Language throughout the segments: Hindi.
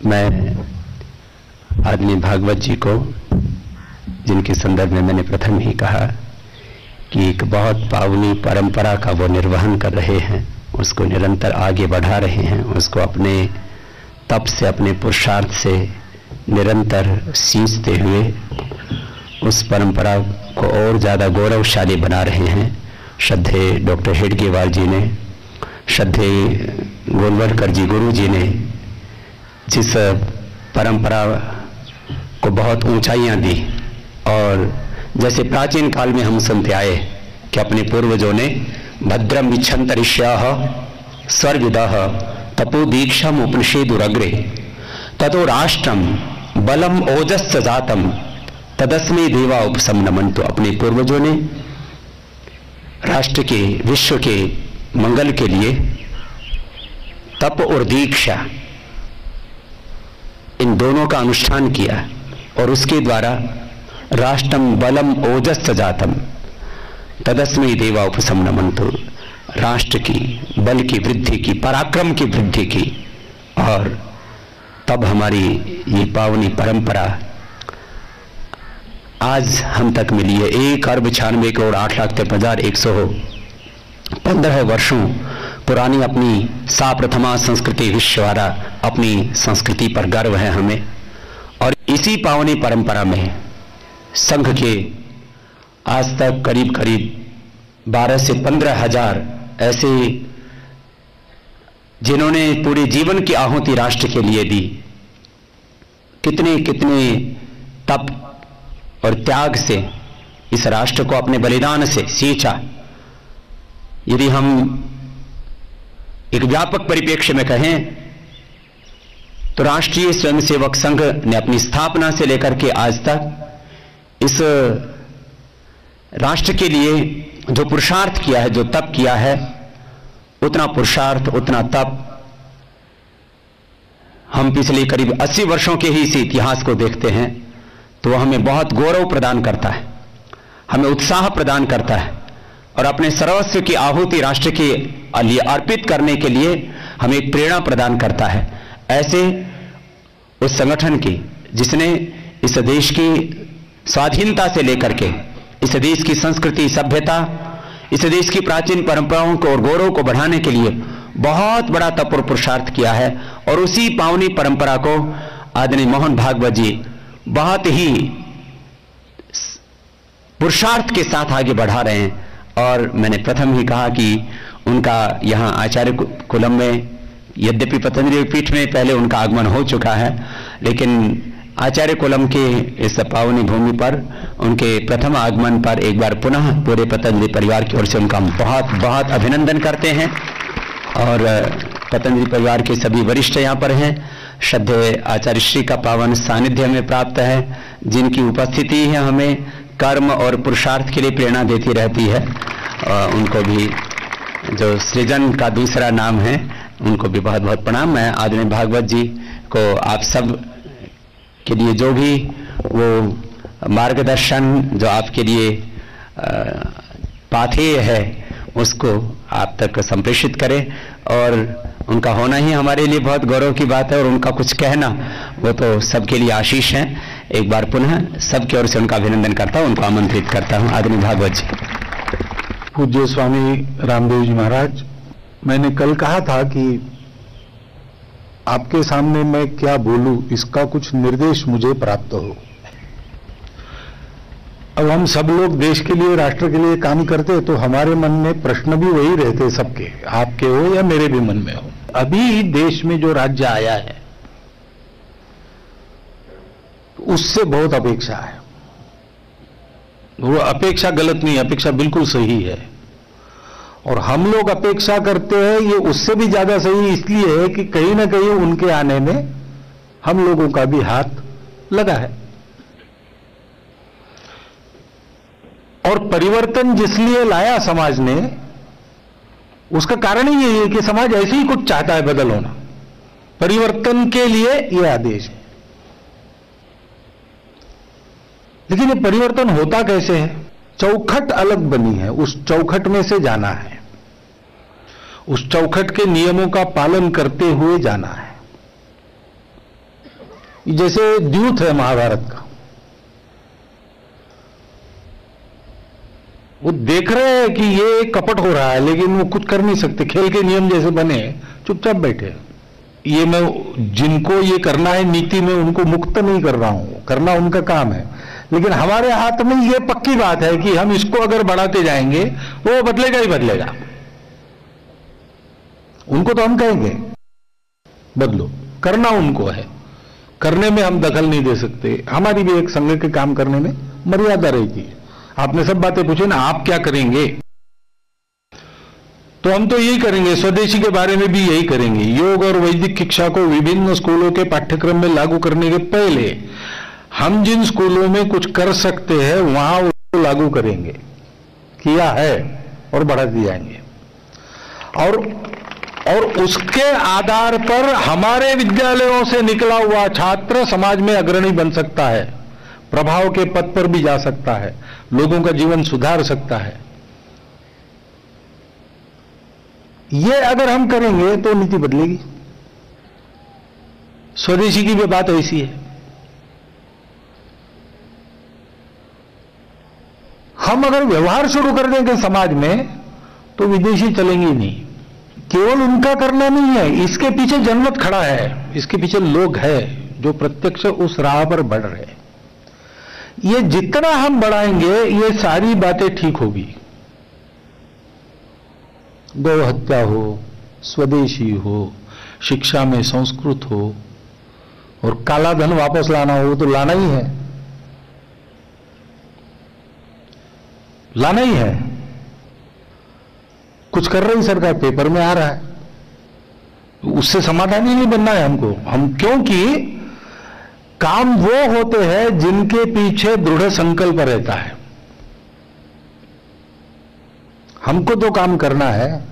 मैं आदरणीय भागवत जी को, जिनके संदर्भ में मैंने प्रथम ही कहा कि एक बहुत पावनी परंपरा का वो निर्वहन कर रहे हैं, उसको निरंतर आगे बढ़ा रहे हैं, उसको अपने तप से, अपने पुरुषार्थ से निरंतर सींचते हुए उस परंपरा को और ज़्यादा गौरवशाली बना रहे हैं। श्रद्धेय डॉक्टर हेडगेवार जी ने, श्रद्धेय गोलवलकर जी गुरु जी ने जिस परंपरा को बहुत ऊंचाइयां दी, और जैसे प्राचीन काल में हम सुनते आए कि अपने पूर्वजों ने भद्रम इच्छन्त ऋष्याः स्वर्विदः तपो दीक्षाम उपनिषेदुरग्रे ततो राष्ट्रम बलम ओजस्स जातम तदस्मै देवा उपसमनमन्तु। अपने पूर्वजों ने राष्ट्र के, विश्व के मंगल के लिए तप और दीक्षा, इन दोनों का अनुष्ठान किया और उसके द्वारा राष्ट्रम बलम ओजस्स जातम तदस्मै देवा उपसमनमन्तु, राष्ट्र की बल की वृद्धि की, पराक्रम की वृद्धि की। और तब हमारी ये पावनी परंपरा आज हम तक मिली है। 1,96,08,13,115 वर्षों पुरानी अपनी साप्रथमा संस्कृति विश्ववारा अपनी संस्कृति पर गर्व है हमें। और इसी पावनी परंपरा में संघ के आज तक करीब करीब 12 से 15 हजार ऐसे जिन्होंने पूरे जीवन की आहुति राष्ट्र के लिए दी, कितने कितने तप और त्याग से इस राष्ट्र को अपने बलिदान से सींचा। यदि हम एक व्यापक परिप्रेक्ष्य में कहें तो राष्ट्रीय स्वयंसेवक संघ ने अपनी स्थापना से लेकर के आज तक इस राष्ट्र के लिए जो पुरुषार्थ किया है, जो तप किया है, उतना पुरुषार्थ, उतना तप हम पिछले करीब 80 वर्षों के ही इस इतिहास को देखते हैं तो वह हमें बहुत गौरव प्रदान करता है, हमें उत्साह प्रदान करता है और अपने सर्वस्व की आहुति राष्ट्र के लिए अर्पित करने के लिए हमें एक प्रेरणा प्रदान करता है। ऐसे उस संगठन की जिसने इस देश की स्वाधीनता से लेकर के इस देश की संस्कृति, सभ्यता, इस देश की प्राचीन परंपराओं को और गौरव को बढ़ाने के लिए बहुत बड़ा तप और पुरुषार्थ किया है। और उसी पावनी परंपरा को आदरणीय मोहन भागवत जी बहुत ही पुरुषार्थ के साथ आगे बढ़ा रहे हैं। और मैंने प्रथम ही कहा कि उनका यहाँ आचार्य कुलम में, यद्यपि पतंजलि पीठ में पहले उनका आगमन हो चुका है, लेकिन आचार्य कुलम के इस पावनी भूमि पर उनके प्रथम आगमन पर एक बार पुनः पूरे पतंजलि परिवार की ओर से उनका बहुत बहुत अभिनंदन करते हैं। और पतंजलि परिवार के सभी वरिष्ठ यहाँ पर हैं। श्रद्धेय आचार्य श्री का पावन सानिध्य में प्राप्त है, जिनकी उपस्थिति है हमें कर्म और पुरुषार्थ के लिए प्रेरणा देती रहती है। उनको भी, जो सृजन का दूसरा नाम है, उनको भी बहुत बहुत प्रणाम। मैं आदरणीय भागवत जी को आप सब के लिए जो भी वो मार्गदर्शन जो आपके लिए पाथेय है उसको आप तक संप्रेषित करें। और उनका होना ही हमारे लिए बहुत गौरव की बात है और उनका कुछ कहना वो तो सबके लिए आशीष है। एक बार पुनः सबकी ओर से उनका अभिनंदन करता हूं, उनको आमंत्रित करता हूं। आदरणीय भागवत जी। पूज्य स्वामी रामदेव जी महाराज, मैंने कल कहा था कि आपके सामने मैं क्या बोलूं इसका कुछ निर्देश मुझे प्राप्त हो। अब हम सब लोग देश के लिए, राष्ट्र के लिए काम करते तो हमारे मन में प्रश्न भी वही रहते सबके, आपके हो या मेरे भी मन में हो। अभी देश में जो राज्य आया है उससे बहुत अपेक्षा है। वो अपेक्षा गलत नहीं, अपेक्षा बिल्कुल सही है। और हम लोग अपेक्षा करते हैं ये उससे भी ज्यादा सही इसलिए है कि कहीं ना कहीं उनके आने में हम लोगों का भी हाथ लगा है। और परिवर्तन जिसलिए लाया समाज ने, उसका कारण ही यही है कि समाज ऐसे ही कुछ चाहता है, बदल होना। परिवर्तन के लिए यह आदेश है। लेकिन ये परिवर्तन होता कैसे है? चौखट अलग बनी है, उस चौखट में से जाना है, उस चौखट के नियमों का पालन करते हुए जाना है। जैसे द्यूत है महाभारत का, वो देख रहे हैं कि ये कपट हो रहा है, लेकिन वो कुछ कर नहीं सकते, खेल के नियम जैसे बने, चुपचाप बैठे। ये मैं जिनको ये करना है नीति में, उनको मुक्त नहीं कर रहा हूं, करना उनका काम है, लेकिन हमारे हाथ में ये पक्की बात है कि हम इसको अगर बढ़ाते जाएंगे वो बदलेगा ही बदलेगा। उनको तो हम कहेंगे बदलो, करना उनको है, करने में हम दखल नहीं दे सकते। हमारी भी एक संघ के काम करने में मर्यादा रहती है। आपने सब बातें पूछी ना, आप क्या करेंगे, तो हम तो यही करेंगे, स्वदेशी के बारे में भी यही करेंगे। योग और वैदिक शिक्षा को विभिन्न स्कूलों के पाठ्यक्रम में लागू करने के पहले हम जिन स्कूलों में कुछ कर सकते हैं वहां उसको लागू करेंगे, किया है और बढ़ाते जाएंगे। और उसके आधार पर हमारे विद्यालयों से निकला हुआ छात्र समाज में अग्रणी बन सकता है, प्रभाव के पद पर भी जा सकता है, लोगों का जीवन सुधार सकता है। ये अगर हम करेंगे तो नीति बदलेगी। स्वदेशी की भी बात ऐसी है। हम अगर व्यवहार शुरू कर देंगे समाज में तो विदेशी चलेंगे नहीं। केवल उनका करना नहीं है, इसके पीछे जनमत खड़ा है, इसके पीछे लोग हैं जो प्रत्यक्ष उस राह पर बढ़ रहे हैं। ये जितना हम बढ़ाएंगे ये सारी बातें ठीक होगी। गौ हत्या हो, स्वदेशी हो, शिक्षा में संस्कृत हो, और काला धन वापस लाना हो तो लाना ही है, लाना ही है। कुछ कर रही सरकार, पेपर में आ रहा है, उससे समाधान ही नहीं बनना है हमको। हम क्योंकि काम वो होते हैं जिनके पीछे दृढ़ संकल्प रहता है। हमको तो काम करना है,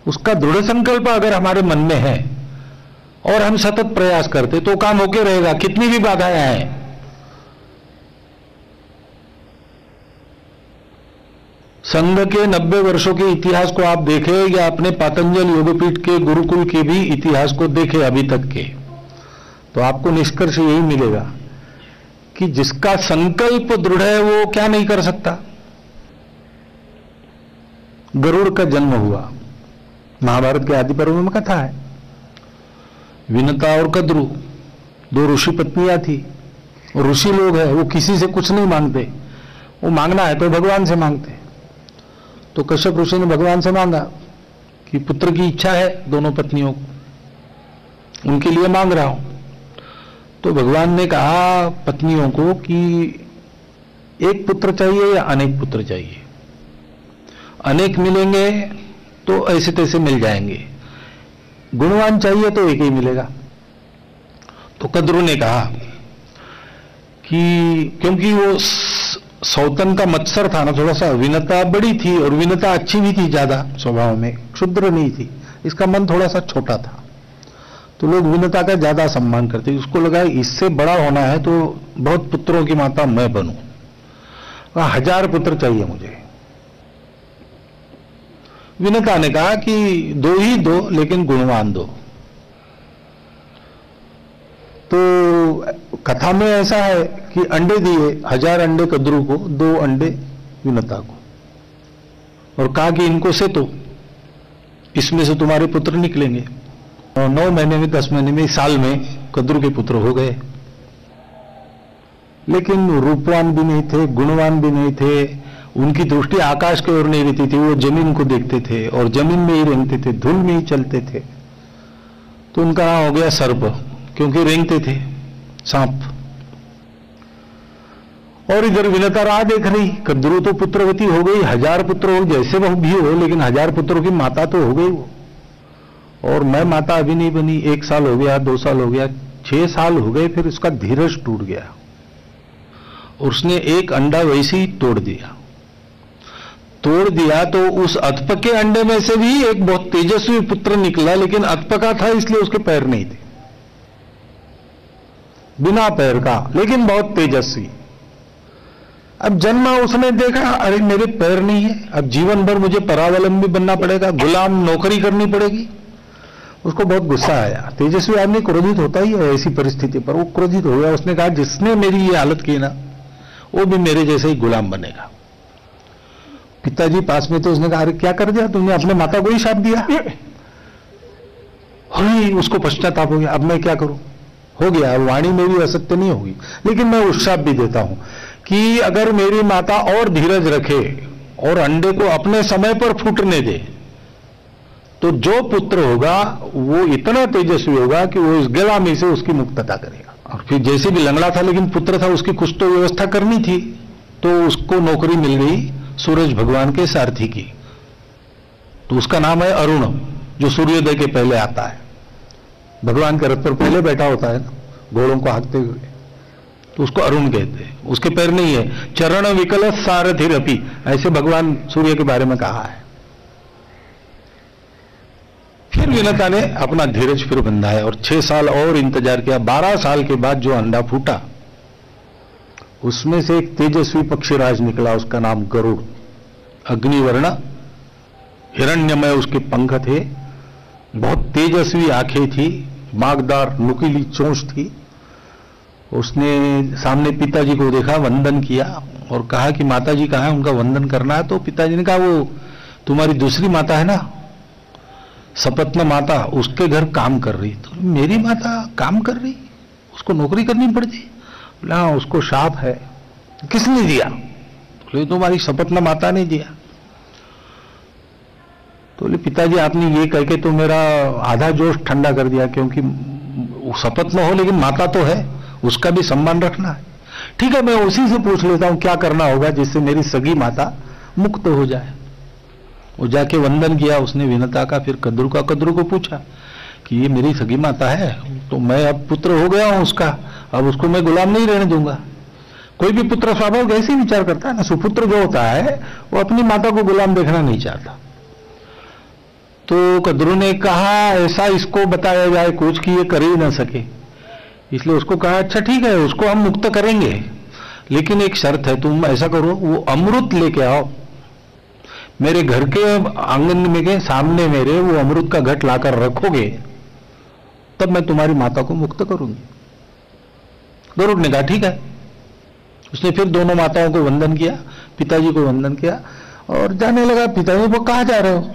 उसका दृढ़ संकल्प अगर हमारे मन में है और हम सतत प्रयास करते तो काम होके रहेगा, कितनी भी बाधाएं आए। संघ के 90 वर्षों के इतिहास को आप देखें या अपने पातंजल योगपीठ के गुरुकुल के भी इतिहास को देखें अभी तक के, तो आपको निष्कर्ष यही मिलेगा कि जिसका संकल्प दृढ़ है वो क्या नहीं कर सकता। गरुड़ का जन्म हुआ, महाभारत के आदि पर्व में कथा है। विनता और कद्रु दो ऋषि पत्नियां थी, और ऋषि लोग हैं, वो किसी से कुछ नहीं मांगते, वो मांगना है तो भगवान से मांगते। तो कश्यप ऋषि ने भगवान से मांगा कि पुत्र की इच्छा है दोनों पत्नियों को, उनके लिए मांग रहा हूं। तो भगवान ने कहा पत्नियों को कि एक पुत्र चाहिए या अनेक पुत्र चाहिए। अनेक मिलेंगे तो ऐसे तैसे मिल जाएंगे, गुणवान चाहिए तो एक ही मिलेगा। तो कद्रु ने कहा कि क्योंकि वो सौतन का मत्सर था ना, थोड़ा सा विनता बड़ी थी, और विनता अच्छी भी थी ज्यादा स्वभाव में, क्षुद्र नहीं थी, इसका मन थोड़ा सा छोटा था, तो लोग विनता का ज्यादा सम्मान करते। उसको लगा इससे बड़ा होना है तो बहुत पुत्रों की माता मैं बनूं, 1000 पुत्र चाहिए मुझे। विनता ने कहा कि 2 ही दो, लेकिन गुणवान दो। तो कथा में ऐसा है कि अंडे दिए, 1000 अंडे कद्रु को, 2 अंडे विनता को, और कहा कि इनको से तो इसमें से तुम्हारे पुत्र निकलेंगे। और 9 महीने में, 10 महीने में, साल में कद्रु के पुत्र हो गए। लेकिन रूपवान भी नहीं थे, गुणवान भी नहीं थे, उनकी दृष्टि आकाश की ओर नहीं रहती थी, वो जमीन को देखते थे और जमीन में ही रेंगते थे, धूल में ही चलते थे। तो उनका नाम हो गया सर्प, क्योंकि रेंगते थे, सांप। और इधर विनता राह देख रही, कद्रु तो पुत्रवती हो गई, 1000 पुत्र हो, जैसे वह भी हो, लेकिन 1000 पुत्रों की माता तो हो गई वो, और मैं माता अभी नहीं बनी। 1 साल हो गया, 2 साल हो गया, 6 साल हो गए, फिर उसका धीरज टूट गया और उसने एक अंडा वैसे ही तोड़ दिया। तो उस अधपके अंडे में से भी एक बहुत तेजस्वी पुत्र निकला, लेकिन अधपका था इसलिए उसके पैर नहीं थे, बिना पैर का, लेकिन बहुत तेजस्वी। अब जन्मा, उसने देखा अरे मेरे पैर नहीं है, अब जीवन भर मुझे परावलंबी बनना पड़ेगा, गुलाम नौकरी करनी पड़ेगी। उसको बहुत गुस्सा आया। तेजस्वी आदमी क्रोधित होता ही है ऐसी परिस्थिति पर, वो क्रोधित हो गया। उसने कहा जिसने मेरी ये हालत की ना वो भी मेरे जैसे ही गुलाम बनेगा। पिताजी पास में, तो उसने कहा अरे क्या कर दिया तुमने, अपने माता को ही शाप दिया। उसको पश्चाताप हो गया, अब मैं क्या करूं, हो गया, वाणी मेरी असत्य नहीं होगी, लेकिन मैं उशाप भी देता हूं कि अगर मेरी माता और धीरज रखे और अंडे को अपने समय पर फूटने दे तो जो पुत्र होगा वो इतना तेजस्वी होगा कि वो इस गुलामी से उसकी मुक्तता करेगा। और फिर जैसे भी लंगड़ा था लेकिन पुत्र था, उसकी कुछ तो व्यवस्था करनी थी, तो उसको नौकरी मिल गई सूरज भगवान के सारथी की। तो उसका नाम है अरुण, जो सूर्योदय के पहले आता है। भगवान के रथ पर पहले बैठा होता है ना, घोड़ों को हाँकते हुए, तो उसको अरुण कहते हैं। उसके पैर नहीं है, चरण विकल सारथिरपि, ऐसे भगवान सूर्य के बारे में कहा है। फिर विनता ने अपना धीरज फिर बंधाया और 6 साल और इंतजार किया। 12 साल के बाद जो अंडा फूटा उसमें से एक तेजस्वी पक्षीराज निकला, उसका नाम गरुड़। अग्निवर्ण, हिरण्यमय उसके पंख थे, बहुत तेजस्वी आंखें थी, मागदार नुकीली चोंच थी। उसने सामने पिताजी को देखा, वंदन किया और कहा कि माताजी कहाँ है, उनका वंदन करना है। तो पिताजी ने कहा वो तुम्हारी दूसरी माता है ना, सपत्न माता, उसके घर काम कर रही। तो मेरी माता काम कर रही, उसको नौकरी करनी पड़ती? बोला उसको शाप है। किसने दिया? बोले तुम्हारी सपत्न माता ने दिया। तो बोले पिताजी आपने ये कह के तो मेरा आधा जोश ठंडा कर दिया, क्योंकि सपत्न हो लेकिन माता तो है, उसका भी सम्मान रखना है। ठीक है, मैं उसी से पूछ लेता हूं क्या करना होगा जिससे मेरी सगी माता मुक्त हो जाए। वो जाके वंदन किया उसने विनता का। फिर कद्रू को पूछा कि ये मेरी सगी माता है, तो मैं अब पुत्र हो गया हूं उसका, अब उसको मैं गुलाम नहीं रहने दूंगा। कोई भी पुत्र स्वाभाविक ऐसे ही विचार करता है ना, सुपुत्र जो होता है वो अपनी माता को गुलाम देखना नहीं चाहता। तो कद्रू ने कहा ऐसा इसको बताया जाए कुछ कि ये कर ही ना सके, इसलिए उसको कहा अच्छा ठीक है, उसको हम मुक्त करेंगे, लेकिन एक शर्त है, तुम ऐसा करो वो अमृत लेके आओ, मेरे घर के आंगन में के सामने मेरे वो अमृत का घट लाकर रखोगे, तब मैं तुम्हारी माता को मुक्त करूंगी। गरुड़ ने कहा ठीक है। उसने फिर दोनों माताओं को वंदन किया, पिताजी को वंदन किया और जाने लगा। पिताजी वो कहाँ जा रहे हो?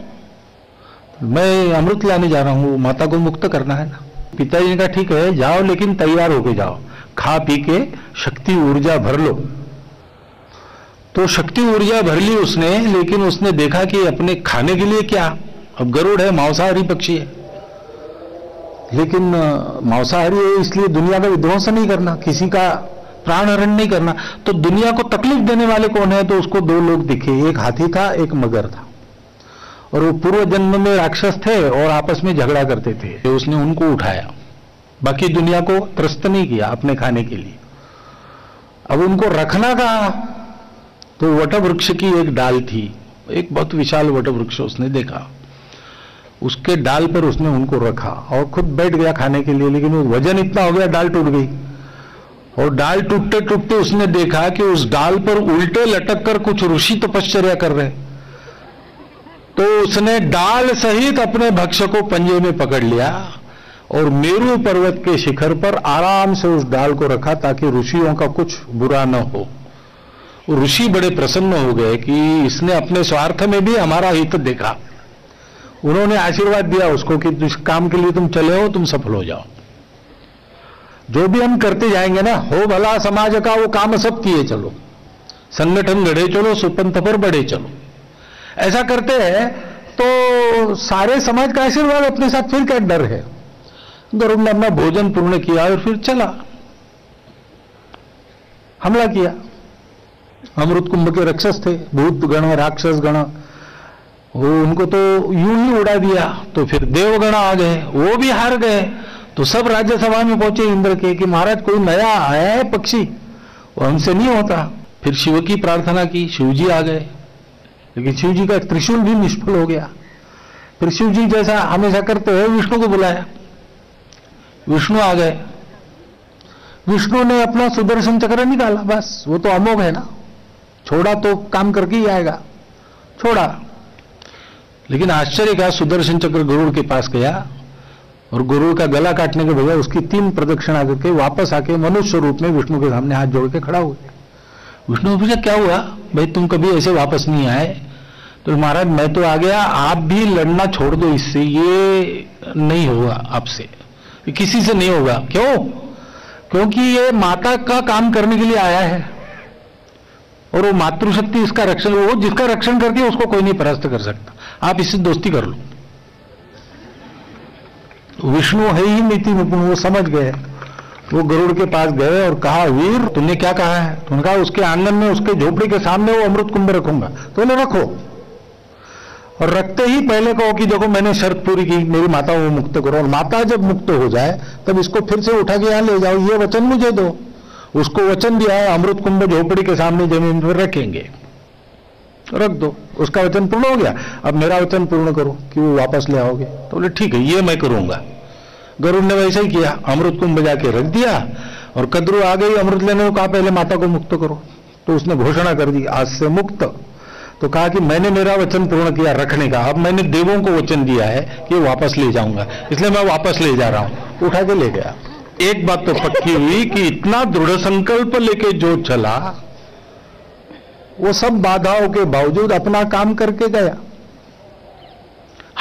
मैं अमृत लाने जा रहा हूं, माता को मुक्त करना है ना। पिताजी ने कहा ठीक है जाओ, लेकिन तैयार होके जाओ, खा पी के शक्ति ऊर्जा भर लो। तो शक्ति ऊर्जा भर ली उसने, लेकिन उसने देखा कि अपने खाने के लिए क्या, अब गरुड़ है, मांसाहारी पक्षी है, लेकिन मांसाहारी है इसलिए दुनिया का विध्वंस नहीं करना, किसी का प्राण हरण नहीं करना। तो दुनिया को तकलीफ देने वाले कौन है? तो उसको 2 लोग दिखे, एक हाथी था, एक मगर था, और वो पूर्व जन्म में राक्षस थे और आपस में झगड़ा करते थे। तो उसने उनको उठाया, बाकी दुनिया को त्रस्त नहीं किया अपने खाने के लिए। अब उनको रखना कहां? तो वटवृक्ष की एक डाल थी, एक बहुत विशाल वटवृक्ष उसने देखा, उसके डाल पर उसने उनको रखा और खुद बैठ गया खाने के लिए। लेकिन वो वजन इतना हो गया, डाल टूट गई, और डाल टूटते टूटते उसने देखा कि उस डाल पर उल्टे लटक कर कुछ ऋषि तपश्चर्या कर रहे। तो उसने डाल सहित अपने भक्ष्य को पंजे में पकड़ लिया और मेरू पर्वत के शिखर पर आराम से उस डाल को रखा ताकि ऋषियों का कुछ बुरा न हो। ऋषि बड़े प्रसन्न हो गए कि इसने अपने स्वार्थ में भी हमारा हित देखा। उन्होंने आशीर्वाद दिया उसको कि जिस काम के लिए तुम चले हो तुम सफल हो जाओ। जो भी हम करते जाएंगे ना, हो भला समाज का वो काम सब किए चलो, संगठन गढ़े चलो, सुपंथ पर बढ़े चलो। ऐसा करते हैं तो सारे समाज का आशीर्वाद अपने साथ, फिर क्या डर है। गरुड़ ने अपना भोजन पूर्ण किया और फिर चला, हमला किया। अमृत कुंभ के राक्षस थे, भूत गण राक्षस गण, वो उनको तो यूं ही उड़ा दिया। तो फिर देवगण आ गए, वो भी हार गए। तो सब राज्यसभा में पहुंचे इंद्र के कि महाराज कोई नया आया है पक्षी, वो हमसे नहीं होता। फिर शिव की प्रार्थना की, शिव जी आ गए, लेकिन शिव जी का त्रिशूल भी निष्फल हो गया। फिर शिव जी जैसा हमेशा करते हुए विष्णु को बुलाया, विष्णु आ गए। विष्णु ने अपना सुदर्शन चक्र निकाला, बस वो तो अमोघ है ना, छोड़ा तो काम करके ही आएगा, छोड़ा। लेकिन आश्चर्य का, सुदर्शन चक्र गरुड़ के पास गया और गरुड़ का गला काटने के बजाय उसकी 3 प्रदक्षिणा करके वापस आके मनुष्य रूप में विष्णु के सामने हाथ जोड़ के खड़ा हुए। विष्णु ने पूछा क्या हुआ भाई, तुम कभी ऐसे वापस नहीं आए? तो महाराज मैं तो आ गया, आप भी लड़ना छोड़ दो इससे, ये नहीं होगा आपसे, किसी से नहीं होगा। क्यों? क्योंकि ये माता का काम करने के लिए आया है और वो मातृशक्ति इसका रक्षण, वो जिसका रक्षण करती है उसको कोई नहीं परास्त कर सकता, आप इससे दोस्ती कर लो। विष्णु है ही नीति निपुण, वो समझ गए। वो गरुड़ के पास गए और कहा वीर तुमने क्या कहा है? तुमने कहा उसके आंगन में उसके झोपड़ी के सामने वो अमृत कुंभ रखूंगा। तो बोले रखो, और रखते ही पहले कहो कि देखो मैंने शर्त पूरी की, मेरी माता को मुक्त करो, और माता जब मुक्त हो जाए तब इसको फिर से उठा के यहां ले जाओ, ये वचन मुझे दो। उसको वचन दिया है अमृत कुंभ झोपड़ी के सामने जमीन पर रखेंगे, रख दो, उसका वचन पूर्ण हो गया। अब मेरा वचन पूर्ण करो कि वो वापस ले आओगे। तो बोले ठीक है ये मैं करूंगा। गरुड़ ने वैसे ही किया, अमृत कुंभ जाके रख दिया और कद्रू आ गई अमृत लेने को, कहा पहले माता को मुक्त करो। तो उसने घोषणा कर दी आज से मुक्त। तो कहा कि मैंने मेरा वचन पूर्ण किया रखने का, अब मैंने देवों को वचन दिया है कि वापस ले जाऊंगा, इसलिए मैं वापस ले जा रहा हूं। उठा के ले गया। एक बात तो पक्की हुई कि इतना दृढ़ संकल्प लेके जो चला वो सब बाधाओं के बावजूद अपना काम करके गया।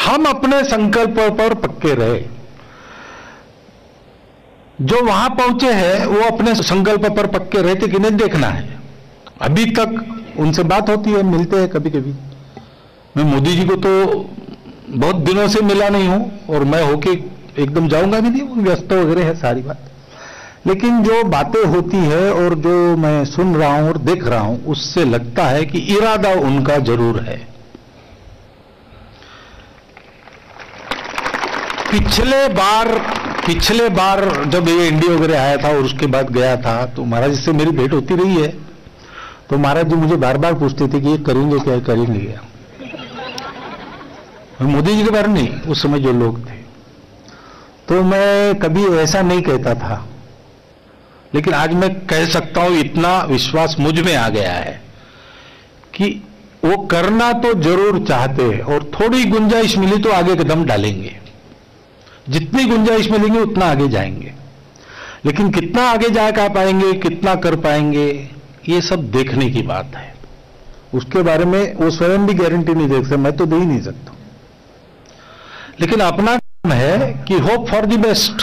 हम अपने संकल्प पर पक्के रहे। जो वहां पहुंचे हैं वो अपने संकल्प पर पक्के रहते कि नहीं देखना है। अभी तक उनसे बात होती है, मिलते हैं कभी कभी। मैं मोदी जी को तो बहुत दिनों से मिला नहीं हूं और मैं होके एकदम जाऊंगा भी नहीं, व्यस्त वगैरह है सारी बात। लेकिन जो बातें होती है और जो मैं सुन रहा हूं और देख रहा हूं उससे लगता है कि इरादा उनका जरूर है। पिछले बार जब ये इंडी वगैरह आया था और उसके बाद गया था तो महाराज जी से मेरी भेंट होती रही है। तो महाराज जी मुझे बार बार पूछते थे कि ये करेंगे क्या, करेंगे क्या। मोदी जी के बारे में नहीं, उस समय जो लोग थे, तो मैं कभी ऐसा नहीं कहता था। लेकिन आज मैं कह सकता हूं, इतना विश्वास मुझ में आ गया है कि वो करना तो जरूर चाहते हैं और थोड़ी गुंजाइश मिली तो आगे कदम डालेंगे। जितनी गुंजाइश मिलेंगे उतना आगे जाएंगे। लेकिन कितना आगे जा पाएंगे, कितना कर पाएंगे, ये सब देखने की बात है। उसके बारे में वो स्वयं भी गारंटी नहीं दे सकते, मैं तो दे ही नहीं सकता। लेकिन अपना काम है कि hope for the best,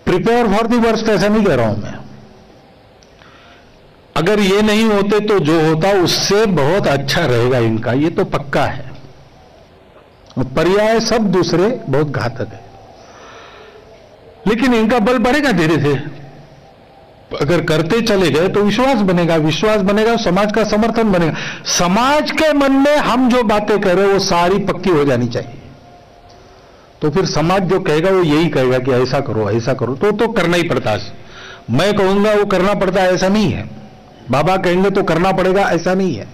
prepare for the worst, ऐसा नहीं कह रहा हूं मैं। अगर ये नहीं होते तो जो होता उससे बहुत अच्छा रहेगा इनका, ये तो पक्का है। पर्याय सब दूसरे बहुत घातक है। लेकिन इनका बल बढ़ेगा धीरे धीरे। अगर करते चले गए तो विश्वास बनेगा, विश्वास बनेगा समाज का समर्थन बनेगा। समाज के मन में हम जो बातें कह रहे हैं वो सारी पक्की हो जानी चाहिए। तो फिर समाज जो कहेगा वो यही कहेगा कि ऐसा करो ऐसा करो, तो करना ही पड़ता है। मैं कहूंगा वो करना पड़ता है ऐसा नहीं है, बाबा कहेंगे तो करना पड़ेगा ऐसा नहीं है।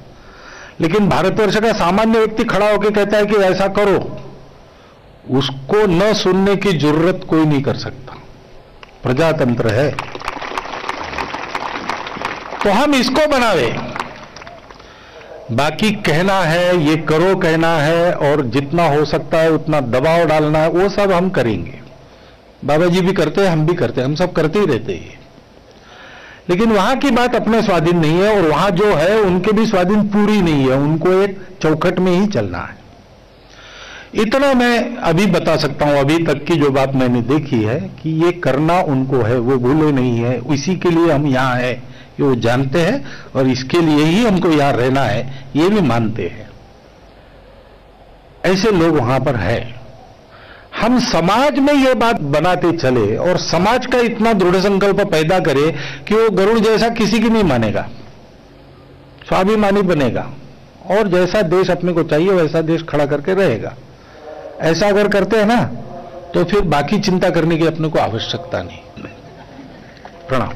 लेकिन भारतवर्ष का सामान्य व्यक्ति खड़ा होकर कहता है कि ऐसा करो, उसको न सुनने की जरूरत कोई नहीं कर सकता। प्रजातंत्र है तो हम इसको बनावे। बाकी कहना है, ये करो कहना है और जितना हो सकता है उतना दबाव डालना है, वो सब हम करेंगे। बाबा जी भी करते हैं, हम भी करते हैं, हम सब करते ही रहते हैं। लेकिन वहां की बात अपने स्वाधीन नहीं है और वहां जो है उनके भी स्वाधीन पूरी नहीं है, उनको एक चौखट में ही चलना है। इतना मैं अभी बता सकता हूं, अभी तक की जो बात मैंने देखी है कि ये करना उनको है, वो भूले नहीं है। इसी के लिए हम यहां हैं, ये वो जानते हैं और इसके लिए ही हमको यहां रहना है, ये भी मानते हैं। ऐसे लोग वहां पर है। हम समाज में ये बात बनाते चले और समाज का इतना दृढ़ संकल्प पैदा करे कि वो गरुड़ जैसा किसी की नहीं मानेगा, स्वाभिमानी बनेगा और जैसा देश अपने को चाहिए वैसा देश खड़ा करके रहेगा। ऐसा अगर करते हैं ना तो फिर बाकी चिंता करने की अपने को आवश्यकता नहीं। प्रणाम।